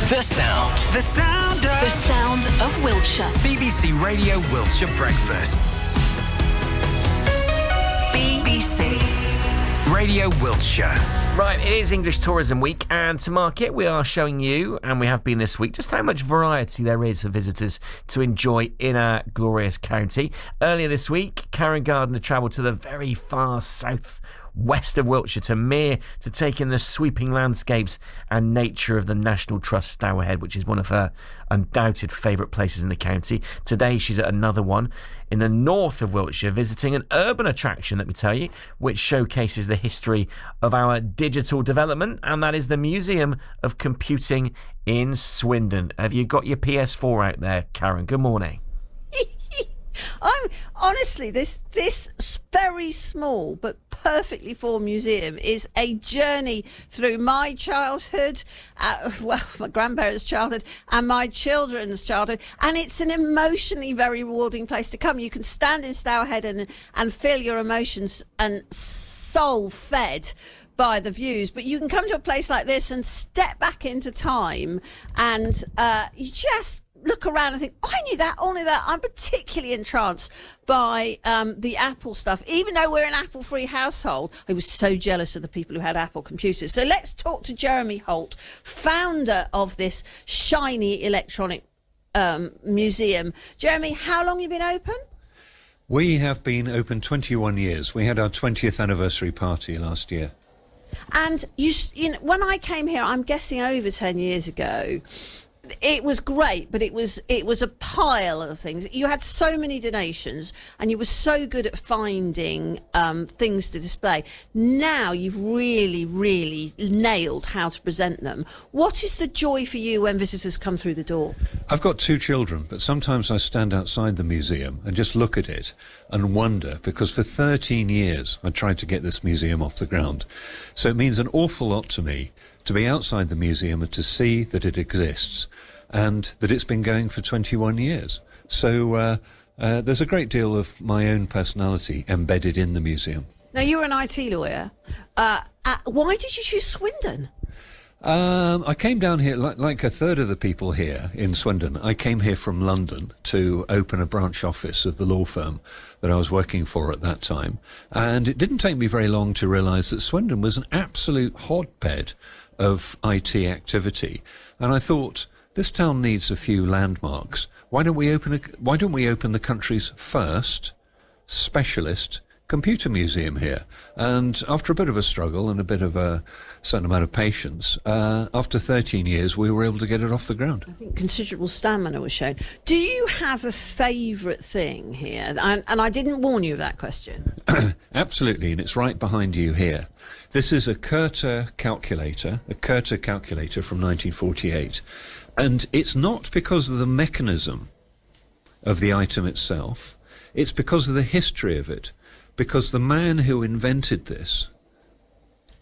The sound. The sound of... The sound of Wiltshire. BBC Radio Wiltshire Breakfast. BBC Radio Wiltshire. Right, it is English Tourism Week, and to mark it, we are showing you, and we have been this week, just how much variety there is for visitors to enjoy in our glorious county. Earlier this week, Karen Gardner travelled to the very far south west of Wiltshire to Mere to take in the sweeping landscapes and nature of the National Trust Stourhead, which is one of her undoubted favourite places in the county. Today she's at another one in the north of Wiltshire, visiting an urban attraction, let me tell you, which showcases the history of our digital development, and that is the Museum of Computing in Swindon. Have you got your PS4 out there, Karen? Good morning. I'm honestly, this very small but perfectly formed museum is a journey through my childhood, my grandparents' childhood, and my children's childhood, and it's an emotionally very rewarding place to come. You can stand in Stourhead and feel your emotions and soul fed by the views, but you can come to a place like this and step back into time, and you just look around and think, I knew that, only that. I'm particularly entranced by the Apple stuff. Even though we're an Apple-free household, I was so jealous of the people who had Apple computers. So let's talk to Jeremy Holt, founder of this shiny electronic museum. Jeremy, how long have you been open? We have been open 21 years. We had our 20th anniversary party last year. And you know, when I came here, I'm guessing over 10 years ago, it was great, but it was a pile of things. You had so many donations, and you were so good at finding things to display. Now you've really, really nailed how to present them. What is the joy for you when visitors come through the door? I've got 2 children, but sometimes I stand outside the museum and just look at it and wonder, because for 13 years I tried to get this museum off the ground. So it means an awful lot to me to be outside the museum and to see that it exists and that it's been going for 21 years. So there's a great deal of my own personality embedded in the museum. Now, you were an IT lawyer. Why did you choose Swindon? I came down here, like a third of the people here in Swindon. I came here from London to open a branch office of the law firm that I was working for at that time. And it didn't take me very long to realise that Swindon was an absolute hotbed of IT activity. And I thought, this town needs a few landmarks. Why don't we open the country's first specialist computer museum here? And after a bit of a struggle and a bit of a certain amount of patience, after 13 years we were able to get it off the ground. I think considerable stamina was shown. Do you have a favourite thing here? And I didn't warn you of that question. Absolutely, and it's right behind you here. This is a Prater calculator, from 1948. And it's not because of the mechanism of the item itself, it's because of the history of it. Because the man who invented this,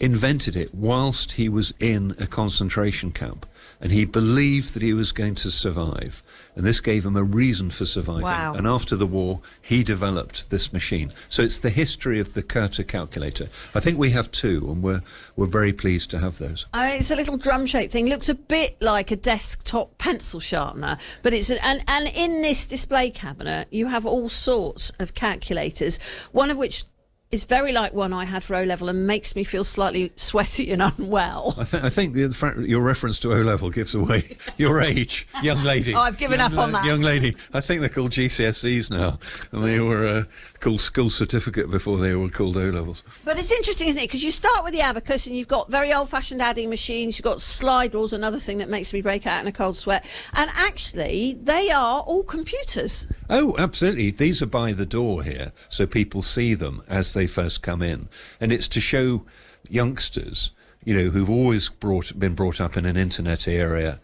invented it whilst he was in a concentration camp, and he believed that he was going to survive, and this gave him a reason for surviving. Wow. And after the war, he developed this machine. So it's the history of the Prater calculator. I think we have 2, and we're very pleased to have those. It's a little drum-shaped thing. Looks a bit like a desktop pencil sharpener, but it's and in this display cabinet, you have all sorts of calculators. One of which is very like one I had for O-level and makes me feel slightly sweaty and unwell. I think your reference to O-level gives away your age, young lady. Oh, I've given up on that. Young lady. I think they're called GCSEs now, and they were called school certificate before they were called O-levels. But it's interesting, isn't it? Because you start with the abacus and you've got very old-fashioned adding machines, you've got slide rules, another thing that makes me break out in a cold sweat. And actually, they are all computers. Oh, absolutely. These are by the door here, so people see them as they first come in. And it's to show youngsters, you know, who've always been brought up in an internet era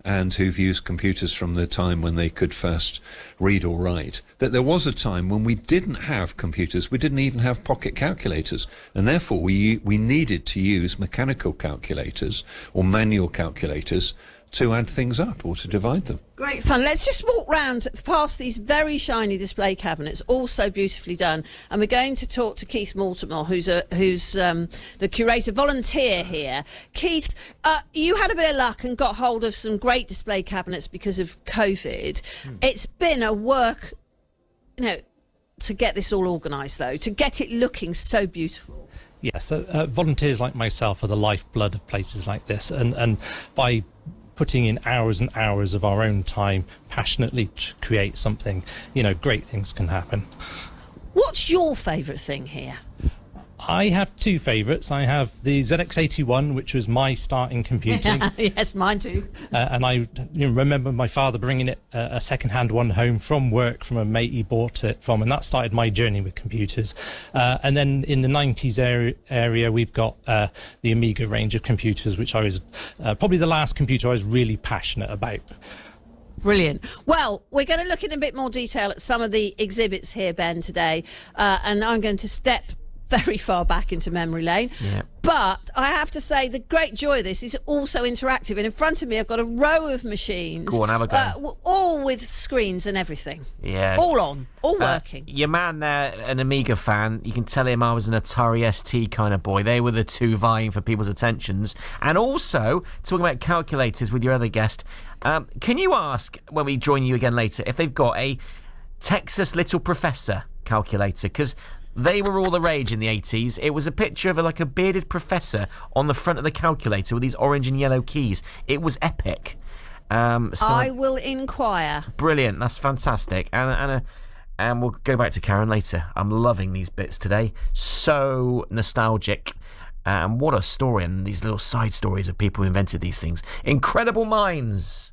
and who've used computers from the time when they could first read or write, that there was a time when we didn't have computers, we didn't even have pocket calculators, and therefore we needed to use mechanical calculators or manual calculators to add things up or to divide them. Great fun. Let's just walk round past these very shiny display cabinets, all so beautifully done. And we're going to talk to Keith Mortimer, who's the curator volunteer here. Keith, you had a bit of luck and got hold of some great display cabinets because of COVID. It's been a work, to get this all organised, though, to get it looking so beautiful. Yes, volunteers like myself are the lifeblood of places like this, and by putting in hours and hours of our own time passionately to create something, great things can happen. What's your favourite thing here? I have two favourites. I have the ZX81, which was my start in computing. Yes, mine too. And I remember my father bringing it, a second-hand one home from work from a mate he bought it from, and that started my journey with computers. And then in the 90s area, we've got the Amiga range of computers, which I was probably the last computer I was really passionate about. Brilliant. Well, we're going to look in a bit more detail at some of the exhibits here, Ben, today, and I'm going to step very far back into memory lane. Yeah. But I have to say, the great joy of this is also interactive. And in front of me, I've got a row of machines. Go on, have a go. All with screens and everything. Yeah. All on, all working. Your man there, an Amiga fan, you can tell him I was an Atari ST kind of boy. They were the two vying for people's attentions. And also, talking about calculators with your other guest, can you ask, when we join you again later, if they've got a Texas Little Professor calculator? Because they were all the rage in the 80s. It was a picture of a bearded professor on the front of the calculator with these orange and yellow keys. It was epic. I will inquire. Brilliant. That's fantastic. And we'll go back to Karen later. I'm loving these bits today. So nostalgic. And what a story, and these little side stories of people who invented these things. Incredible minds.